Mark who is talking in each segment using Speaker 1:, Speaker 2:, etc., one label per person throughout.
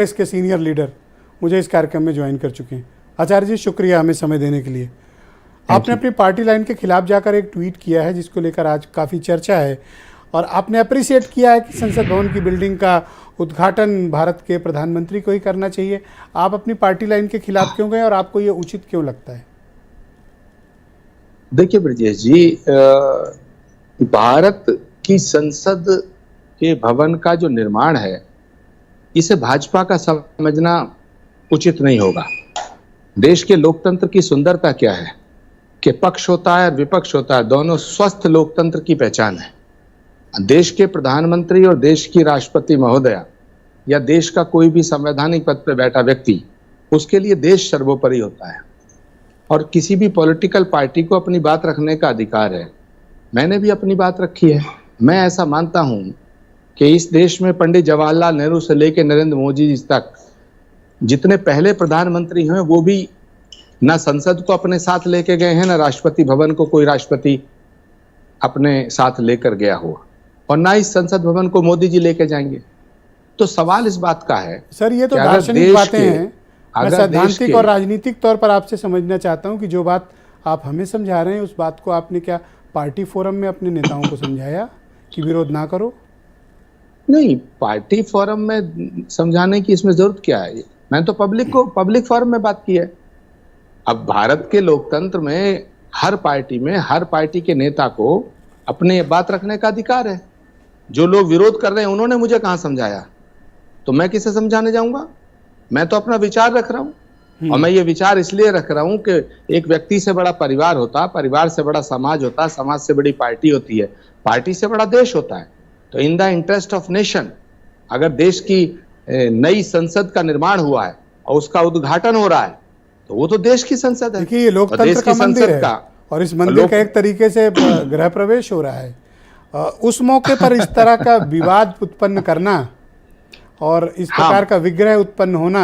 Speaker 1: कांग्रेस के senior leader मुझे इस कार्यक्रम में ज्वाइन कर चुके हैं। आचार्य जी, शुक्रिया हमें समय देने के लिए। आपने अपनी पार्टी लाइन के खिलाफ जाकर एक ट्वीट किया है जिसको लेकर आज काफ़ी चर्चा है, और आपने अप्रिशिएट किया है कि संसद भवन की बिल्डिंग का उद्घाटन भारत के प्रधानमंत्री को ही करना चाहिए। आप अपनी पार्टी लाइन के खिलाफ क्यों गए और आपको ये उचित क्यों लगता है?
Speaker 2: देखिए ब्रजेश जी, भारत की संसद के भवन का जो निर्माण है, इसे भाजपा का समझना उचित नहीं होगा। देश के लोकतंत्र की सुंदरता क्या है कि पक्ष होता है और विपक्ष होता है, दोनों स्वस्थ लोकतंत्र की पहचान है। देश के प्रधानमंत्री और देश की राष्ट्रपति महोदया या देश का कोई भी संवैधानिक पद पर बैठा व्यक्ति, उसके लिए देश सर्वोपरि होता है और किसी भी पॉलिटिकल पार्टी को अपनी बात रखने का अधिकार है। मैंने भी अपनी बात रखी है। मैं ऐसा मानता हूं कि इस देश में पंडित जवाहरलाल नेहरू से लेकर नरेंद्र मोदी जी तक जितने पहले प्रधानमंत्री हैं, वो भी ना संसद को अपने साथ लेके गए हैं, ना राष्ट्रपति भवन को कोई राष्ट्रपति अपने साथ लेकर गया हुआ, और ना इस संसद भवन को मोदी जी लेके जाएंगे। तो सवाल इस बात का है
Speaker 1: सर, ये तो दार्शनिक बातें हैं। मैं सैद्धांतिक और राजनीतिक तौर पर आपसे समझना चाहता हूं कि जो बात आप हमें समझा रहे हैं, उस बात को आपने क्या पार्टी फोरम में अपने नेताओं को समझाया कि विरोध ना करो?
Speaker 2: नहीं, पार्टी फोरम में समझाने की इसमें जरूरत क्या है? मैं तो पब्लिक फोरम में बात की है। अब भारत के लोकतंत्र में हर पार्टी के नेता को अपने बात रखने का अधिकार है। जो लोग विरोध कर रहे हैं, उन्होंने मुझे कहां समझाया, तो मैं किसे समझाने जाऊंगा? मैं तो अपना विचार रख रहा हूं, और मैं ये विचार इसलिए रख रहा हूं कि एक व्यक्ति से बड़ा परिवार होता है, परिवार से बड़ा समाज होता है, समाज से बड़ी पार्टी होती है, पार्टी से बड़ा देश होता है। तो in the interest of nation, अगर देश की नई संसद का निर्माण हुआ है और उसका उद्घाटन हो रहा है, तो वो तो देश की संसद है।
Speaker 1: देखिए, ये लोकतंत्र का मंदिर है और इस मंदिर का एक तरीके से गृह प्रवेश हो रहा है। उस मौके पर इस तरह का विवाद उत्पन्न करना और इस प्रकार का विग्रह उत्पन्न होना,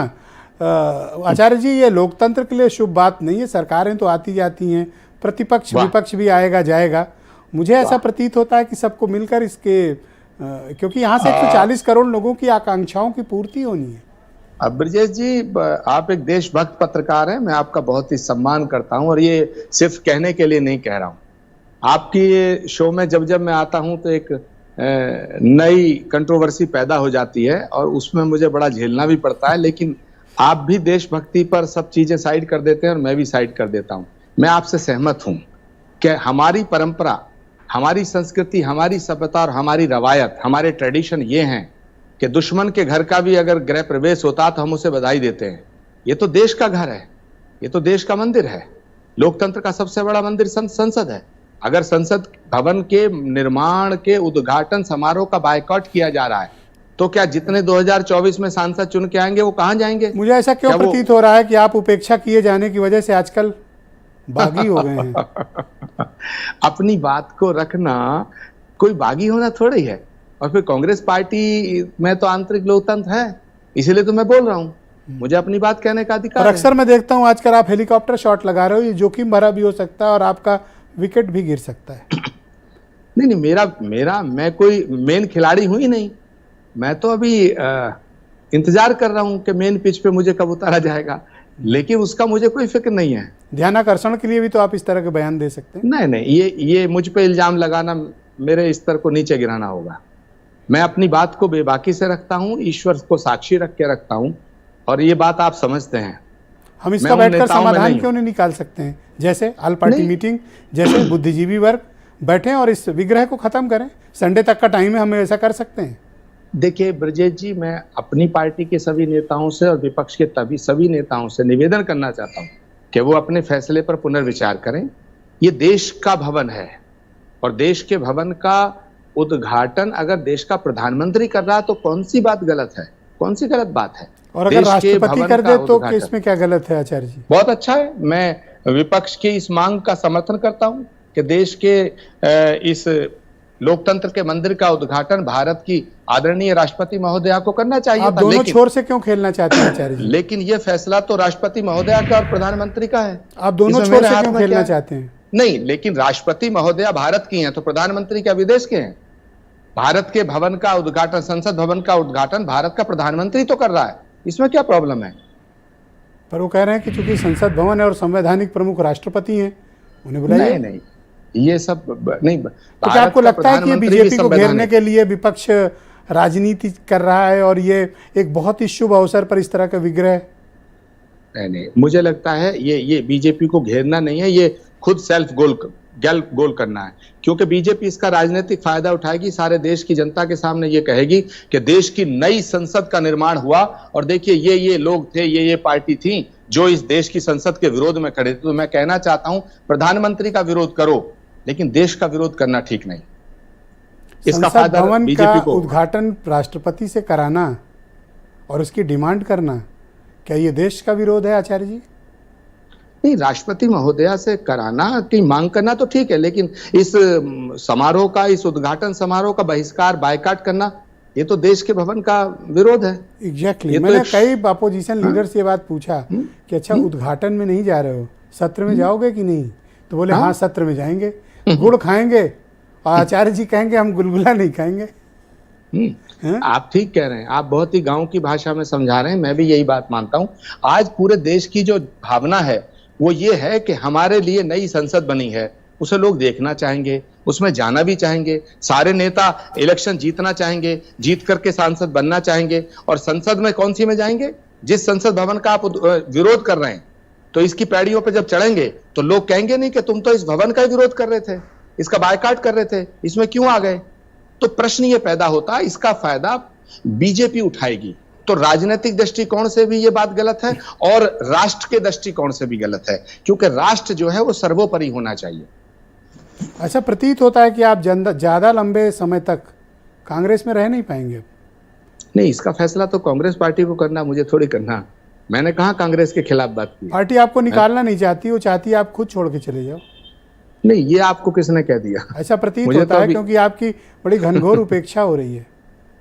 Speaker 1: आचार्य जी, ये लोकतंत्र के लिए शुभ बात नहीं है। सरकारें तो आती जाती हैं, प्रतिपक्ष विपक्ष भी आएगा जाएगा। मुझे ऐसा प्रतीत होता है कि सबको मिलकर इसके, क्योंकि यहाँ से 140 करोड़ लोगों की आकांक्षाओं की पूर्ति होनी है।
Speaker 2: अब ब्रजेश जी, आप एक देशभक्त पत्रकार हैं, मैं आपका बहुत ही सम्मान करता हूं, और ये सिर्फ कहने के लिए नहीं कह रहा हूं। आपकी शो में जब मैं आता हूं तो एक नई कंट्रोवर्सी पैदा हो जाती है और उसमें मुझे बड़ा झेलना भी पड़ता है, लेकिन आप भी देशभक्ति पर सब चीजें साइड कर देते हैं और मैं भी साइड कर देता हूं। मैं आपसे सहमत हूं कि हमारी परंपरा, हमारी संस्कृति, हमारी सभ्यता और हमारी रवायत, हमारे ट्रेडिशन ये हैं कि दुश्मन के घर का भी अगर गृह प्रवेश होता तो हम उसे बधाई देते हैं। ये तो देश का घर है, ये तो देश का मंदिर है। लोकतंत्र का सबसे बड़ा मंदिर संसद है। अगर संसद भवन के निर्माण के उद्घाटन समारोह का बायकॉट किया जा रहा है, तो क्या जितने 2024 में सांसद चुन के आएंगे वो कहां जाएंगे?
Speaker 1: मुझे ऐसा क्यों प्रतीत हो रहा है कि आप उपेक्षा किए जाने की वजह से आजकल बागी हो गए हैं?
Speaker 2: अपनी बात को रखना कोई बागी होना थोड़ा ही है। और फिर कांग्रेस पार्टी में तो आंतरिक लोकतंत्र है, इसीलिए तो मैं बोल रहा हूं, मुझे अपनी बात कहने का अधिकार है।
Speaker 1: अक्सर मैं देखता हूं आजकल आप हेलीकॉप्टर शॉट लगा रहे हो, ये जोखिम भरा भी हो सकता है और आपका विकेट भी गिर सकता है।
Speaker 2: नहीं, मैं कोई मेन खिलाड़ी हूं ही नहीं। मैं तो अभी इंतजार कर रहा हूं कि मेन पिच पे मुझे कब उतारा जाएगा, लेकिन उसका मुझे कोई फिक्र नहीं है।
Speaker 1: ध्यानाकर्षण के लिए भी तो आप इस तरह के बयान दे सकते हैं।
Speaker 2: नहीं, ये मुझ पे इल्जाम लगाना मेरे स्तर को नीचे गिराना होगा। मैं अपनी बात को बेबाकी से रखता हूं, ईश्वर को साक्षी रख के रखता हूं, और ये बात आप समझते हैं।
Speaker 1: हम इसका बैठकर समाधान क्यों नहीं निकाल सकते हैं? जैसे ऑल पार्टी मीटिंग, जैसे बुद्धिजीवी वर्ग बैठे और इस विग्रह को खत्म करें। संडे तक का टाइम है, हम ऐसा कर सकते हैं।
Speaker 2: देखिए ब्रजेश जी, मैं अपनी पार्टी के सभी नेताओं से और विपक्ष के सभी नेताओं से निवेदन करना चाहता हूं कि वो अपने फैसले पर पुनर्विचार करें। ये देश का भवन है, और देश के भवन का उद्घाटन अगर देश का प्रधानमंत्री कर रहा है तो कौन सी बात गलत है? कौन सी गलत बात है?
Speaker 1: और अगर राष्ट्रपति कर दे तो इसमें क्या गलत है आचार्य जी?
Speaker 2: बहुत अच्छा है। मैं विपक्ष की इस मांग का समर्थन करता हूं कि देश के इस लोकतंत्र के मंदिर का उद्घाटन भारत की आदरणीय राष्ट्रपति महोदया को करना चाहिए।
Speaker 1: आप दोनों छोर से क्यों खेलना चाहते हैं आचार्य जी?
Speaker 2: लेकिन ये फैसला तो राष्ट्रपति महोदया का और प्रधानमंत्री का है।
Speaker 1: आप दोनों छोर से क्यों खेलना चाहते हैं?
Speaker 2: नहीं, लेकिन राष्ट्रपति महोदया भारत की हैं, तो प्रधानमंत्री क्या विदेश के हैं? भारत के भवन का उद्घाटन, संसद भवन का उद्घाटन भारत का प्रधानमंत्री तो कर रहा है, इसमें क्या प्रॉब्लम है?
Speaker 1: पर वो कह रहे हैं कि चूंकि संसद भवन है और संवैधानिक प्रमुख राष्ट्रपति हैं, उन्हें बुलाइए।
Speaker 2: नहीं, ये सब नहीं।
Speaker 1: तो क्या आपको लगता है कि ये बीजेपी को घेरने के लिए विपक्ष राजनीति कर रहा है और ये एक बहुत ही शुभ अवसर पर इस तरह का विग्रह?
Speaker 2: नहीं, मुझे लगता है ये बीजेपी को घेरना नहीं है, ये खुद सेल्फ गोल करना है। क्योंकि बीजेपी इसका राजनीतिक फायदा उठाएगी, सारे देश की जनता के सामने ये कहेगी कि देश की नई संसद का निर्माण हुआ और देखिए ये लोग थे, ये पार्टी थी जो इस देश की संसद के विरोध में खड़े थे। तो मैं कहना चाहता हूं, प्रधानमंत्री का विरोध करो लेकिन देश का विरोध करना ठीक नहीं। इसका फायदा बीजेपी को।
Speaker 1: उद्घाटन राष्ट्रपति से कराना और उसकी डिमांड करना, क्या ये देश का विरोध है आचार्य जी?
Speaker 2: नहीं, राष्ट्रपति महोदया से कराना की मांग करना तो ठीक है, लेकिन इस समारोह का, इस उद्घाटन समारोह का बहिष्कार, बायकॉट करना, ये तो देश के भवन का विरोध है।
Speaker 1: एग्जैक्टली मैंने कई अपोजिशन लीडर से ये बात पूछा कि अच्छा उद्घाटन में नहीं जा रहे हो, सत्र में जाओगे कि नहीं? तो बोले हाँ सत्र में जाएंगे, गुड़ खाएंगे, और आचार्य जी कहेंगे हम गुलगुला नहीं खाएंगे।
Speaker 2: आप ठीक कह रहे हैं, आप बहुत ही गांव की भाषा में समझा रहे हैं, मैं भी यही बात मानता हूं। आज पूरे देश की जो भावना है वो ये है कि हमारे लिए नई संसद बनी है, उसे लोग देखना चाहेंगे, उसमें जाना भी चाहेंगे। सारे नेता इलेक्शन जीतना चाहेंगे, जीत करके सांसद बनना चाहेंगे। और संसद में कौन सी में जाएंगे? जिस संसद भवन का आप विरोध कर रहे हैं, तो इसकी पैड़ियों पर जब चढ़ेंगे तो लोग कहेंगे नहीं कि तुम तो इस भवन का विरोध कर रहे थे, इसका बायकॉट कर रहे थे, इसमें क्यों आ गए? तो प्रश्न ये पैदा होता, इसका फायदा बीजेपी उठाएगी। तो राजनीतिक दृष्टिकोण से भी ये बात गलत है और राष्ट्र के दृष्टिकोण से भी गलत है, क्योंकि राष्ट्र जो है वो सर्वोपरि होना चाहिए।
Speaker 1: अच्छा, प्रतीत होता है कि आप ज्यादा लंबे समय तक कांग्रेस में रह नहीं पाएंगे।
Speaker 2: नहीं, इसका फैसला तो कांग्रेस पार्टी को करना, मुझे थोड़ी करना। मैंने कहा कांग्रेस के खिलाफ बात की।
Speaker 1: पार्टी आपको निकालना नहीं चाहती, वो चाहती है आप खुद छोड़ के चले जाओ।
Speaker 2: नहीं, ये आपको किसने कह दिया?
Speaker 1: ऐसा प्रतीत होता है क्योंकि आपकी बड़ी घनघोर उपेक्षा हो रही है।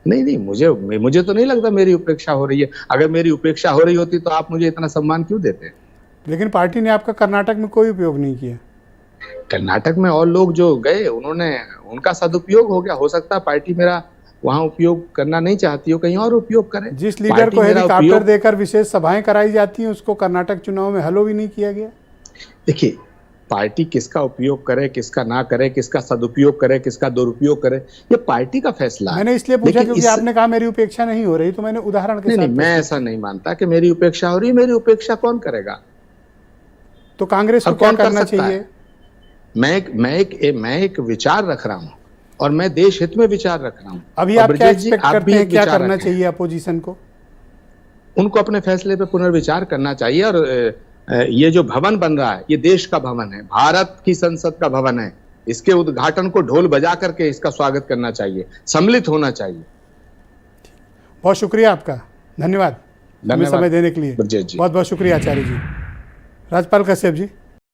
Speaker 2: नहीं, मुझे तो नहीं लगता मेरी उपेक्षा हो रही है। अगर मेरी उपेक्षा हो रही होती तो आप मुझे इतना सम्मान क्यों देते?
Speaker 1: लेकिन पार्टी ने आपका कर्नाटक में कोई उपयोग नहीं किया।
Speaker 2: कर्नाटक में और लोग जो गए, उनका सदुपयोग हो गया। हो सकता है पार्टी मेरा वहां उपयोग करना नहीं चाहती हो, कहीं और उपयोग करे।
Speaker 1: जिस लीडर को हेलीकॉप्टर देकर विशेष सभाएं कराई जाती हैं, उसको कर्नाटक चुनाव में हलो भी नहीं किया गया।
Speaker 2: देखिए, पार्टी किसका उपयोग करे, किसका ना करे, किसका सदुपयोग करे, किसका दुरुपयोग करे, ये पार्टी का फैसला है।
Speaker 1: मैंने इसलिए पूछा क्योंकि आपने कहा मेरी उपेक्षा नहीं हो रही, तो मैंने उदाहरण के साथ।
Speaker 2: नहीं, मैं ऐसा नहीं मानता कि मेरी उपेक्षा हो रही है। मेरी उपेक्षा कौन करेगा?
Speaker 1: तो कांग्रेस को क्या करना चाहिए?
Speaker 2: मैं एक विचार रख रहा हूं और मैं देश हित में विचार रख रहा हूं।
Speaker 1: अभी आप क्या एक्सपेक्ट करते हैं, क्या करना चाहिए अपोजिशन को?
Speaker 2: उनको अपने फैसले पे पुनर्विचार करना चाहिए। और ये जो भवन बन रहा है, ये देश का भवन है, भारत की संसद का भवन है। इसके उद्घाटन को ढोल बजा करके इसका स्वागत करना चाहिए, सम्मिलित होना चाहिए।
Speaker 1: बहुत शुक्रिया आपका, धन्यवाद समय देने के लिए। बहुत बहुत शुक्रिया आचार्य जी। राजपाल कश्यप जी।